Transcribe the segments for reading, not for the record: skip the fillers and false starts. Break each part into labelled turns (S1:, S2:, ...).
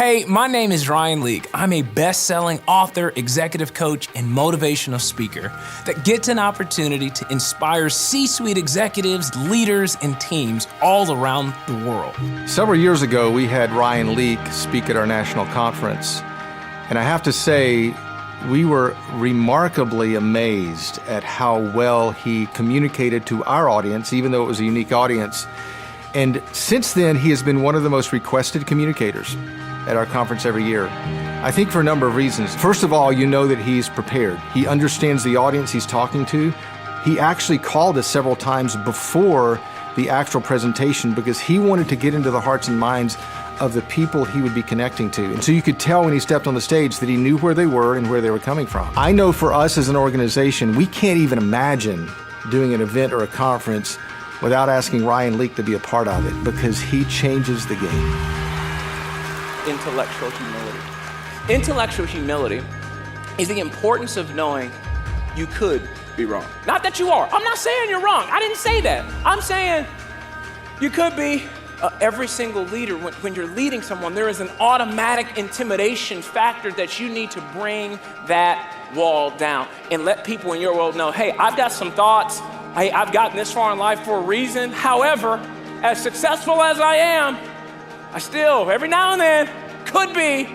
S1: Hey, my name is Ryan Leake. I'm a best-selling author, executive coach, and motivational speaker that gets an opportunity to inspire C-suite executives, leaders, and teams all around the world.
S2: Several years ago, we had Ryan Leake speak at our national conference, and I have to say, we were remarkably amazed at how well he communicated to our audience, even though it was a unique audience. And since then, he has been one of the most requested communicators at our conference every year. I think for a number of reasons. First of all, you know that he's prepared. He understands the audience he's talking to. He actually called us several times before the actual presentation because he wanted to get into the hearts and minds of the people he would be connecting to. And so you could tell when he stepped on the stage that he knew where they were and where they were coming from. I know for us as an organization, we can't even imagine doing an event or a conference without asking Ryan Leake to be a part of it because he changes the game.
S3: Intellectual humility. Intellectual humility is the importance of knowing you could be wrong. Not that you are. I'm not saying you're wrong. I didn't say that. I'm saying you could be. Every single leader, when you're leading someone, there is an automatic intimidation factor that you need to bring that wall down and let people in your world know, hey, I've got some thoughts. Hey, I've gotten this far in life for a reason. However, as successful as I am, I still, every now and then, could be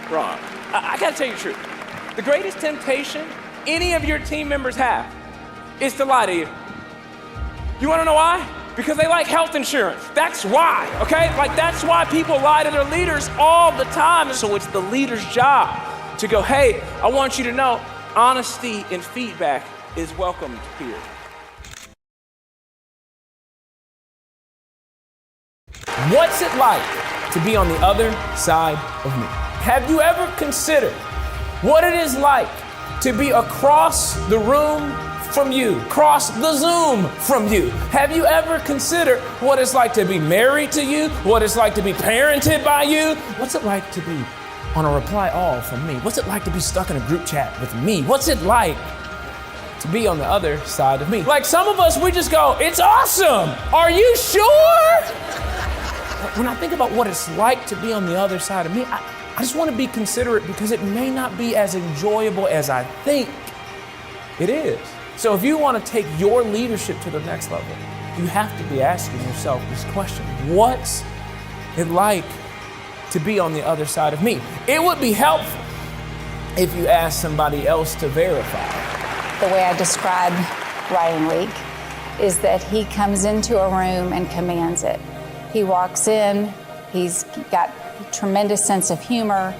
S3: wrong. I gotta tell you the truth. The greatest temptation any of your team members have is to lie to you. You wanna know why? Because they like health insurance. That's why, okay? Like that's why people lie to their leaders all the time. So it's the leader's job to go, hey, I want you to know honesty and feedback is welcomed here.
S1: What's it like to be on the other side of me? Have you ever considered what it is like to be across the room from you, across the Zoom from you? Have you ever considered what it's like to be married to you? What it's like to be parented by you? What's it like to be on a reply all from me? What's it like to be stuck in a group chat with me? What's it like to be on the other side of me? Like some of us, we just go, it's awesome. Are you sure? When I think about what it's like to be on the other side of me, I just want to be considerate because it may not be as enjoyable as I think it is. So if you want to take your leadership to the next level, you have to be asking yourself this question: what's it like to be on the other side of me? It would be helpful if you asked somebody else to verify.
S4: The way I describe Ryan Leake is that he comes into a room and commands it. He walks in, he's got a tremendous sense of humor,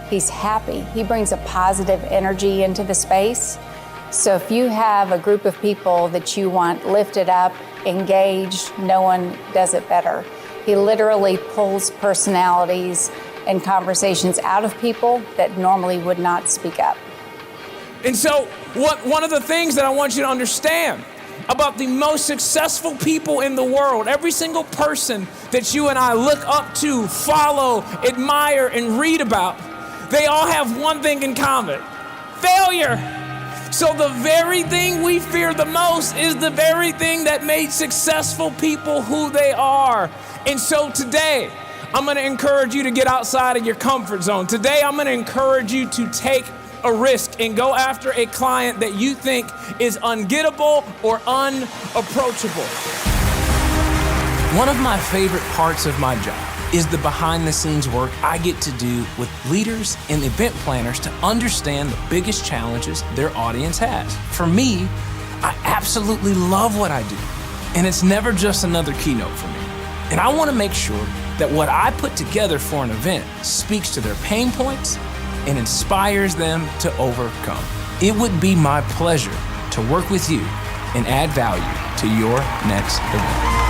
S4: he's happy. He brings a positive energy into the space. So if you have a group of people that you want lifted up, engaged, no one does it better. He literally pulls personalities and conversations out of people that normally would not speak up.
S1: And so one of the things that I want you to understand about the most successful people in the world, every single person that you and I look up to, follow, admire, and read about, they all have one thing in common: failure. So the very thing we fear the most is the very thing that made successful people who they are. And so today, I'm gonna encourage you to get outside of your comfort zone. Today, I'm gonna encourage you to take a risk and go after a client that you think is ungettable or unapproachable. One of my favorite parts of my job is the behind-the-scenes work I get to do with leaders and event planners to understand the biggest challenges their audience has. For me, I absolutely love what I do, and it's never just another keynote for me. And I want to make sure that what I put together for an event speaks to their pain points and inspires them to overcome. It would be my pleasure to work with you and add value to your next event.